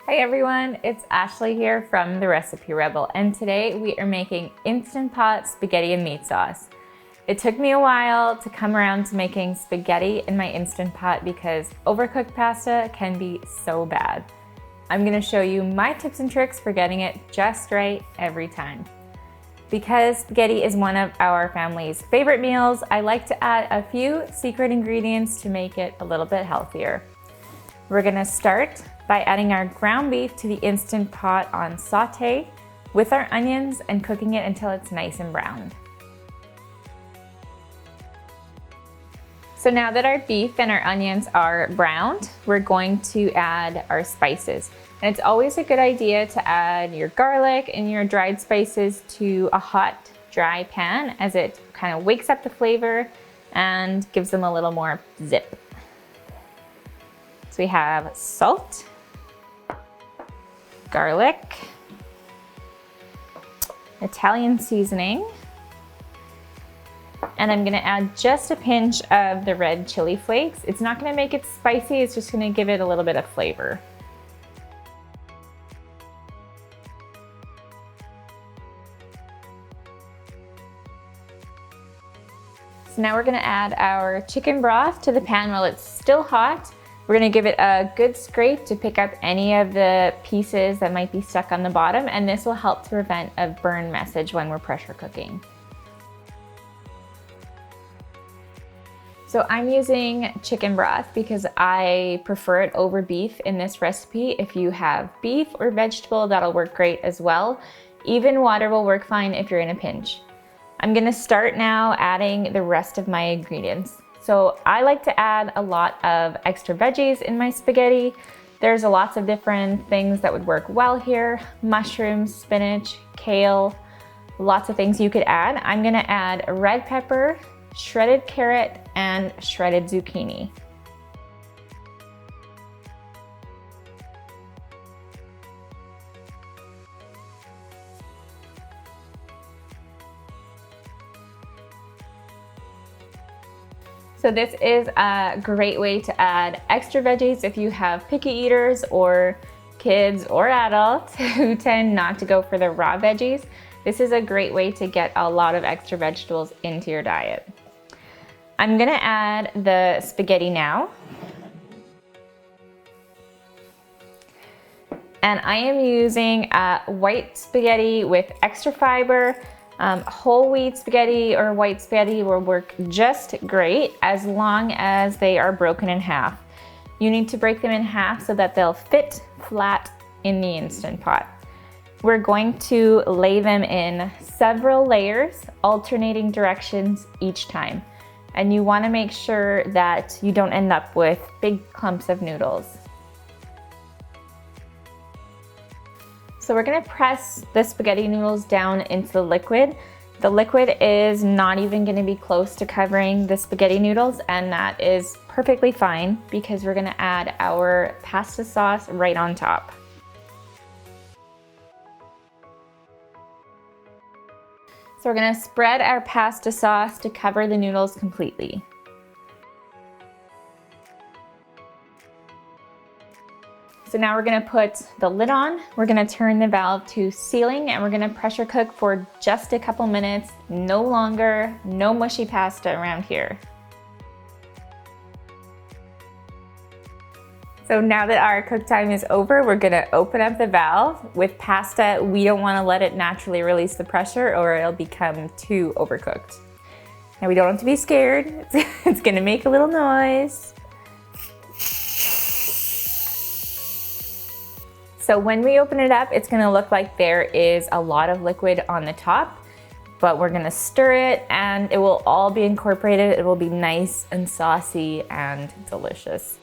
Hi everyone, it's Ashley here from the Recipe Rebel, and today we are making Instant Pot spaghetti and meat sauce. It took me a while to come around to making spaghetti in my Instant Pot because overcooked pasta can be so bad. I'm going to show you my tips and tricks for getting it just right every time. Because spaghetti is one of our family's favorite meals, I like to add a few secret ingredients to make it a little bit healthier. We're going to start by adding our ground beef to the Instant Pot on sauté with our onions and cooking it until it's nice and browned. So now that our beef and our onions are browned, we're going to add our spices. And it's always a good idea to add your garlic and your dried spices to a hot, dry pan as it kind of wakes up the flavor and gives them a little more zip. So we have salt, garlic, Italian seasoning, and I'm gonna add just a pinch of the red chili flakes. It's not gonna make it spicy, it's just gonna give it a little bit of flavor. So now we're gonna add our chicken broth to the pan while it's still hot. We're gonna give it a good scrape to pick up any of the pieces that might be stuck on the bottom, and this will help to prevent a burn message when we're pressure cooking. So I'm using chicken broth because I prefer it over beef in this recipe. If you have beef or vegetable, that'll work great as well. Even water will work fine if you're in a pinch. I'm gonna start now adding the rest of my ingredients. So I like to add a lot of extra veggies in my spaghetti. There's lots of different things that would work well here. Mushrooms, spinach, kale, lots of things you could add. I'm gonna add red pepper, shredded carrot, and shredded zucchini. So this is a great way to add extra veggies if you have picky eaters or kids or adults who tend not to go for the raw veggies. This is a great way to get a lot of extra vegetables into your diet. I'm gonna add the spaghetti now. And I am using white spaghetti with extra fiber. Whole wheat spaghetti or white spaghetti will work just great as long as they are broken in half. You need to break them in half so that they'll fit flat in the Instant Pot. We're going to lay them in several layers, alternating directions each time. And you want to make sure that you don't end up with big clumps of noodles. So we're gonna press the spaghetti noodles down into the liquid. The liquid is not even gonna be close to covering the spaghetti noodles, and that is perfectly fine because we're gonna add our pasta sauce right on top. So we're gonna spread our pasta sauce to cover the noodles completely. So now we're gonna put the lid on, we're gonna turn the valve to sealing, and we're gonna pressure cook for just a couple minutes, no longer, no mushy pasta around here. So now that our cook time is over, we're gonna open up the valve. With pasta, we don't wanna let it naturally release the pressure or it'll become too overcooked. Now we don't have to be scared, it's gonna make a little noise. So when we open it up, it's gonna look like there is a lot of liquid on the top, but we're gonna stir it and it will all be incorporated. It will be nice and saucy and delicious.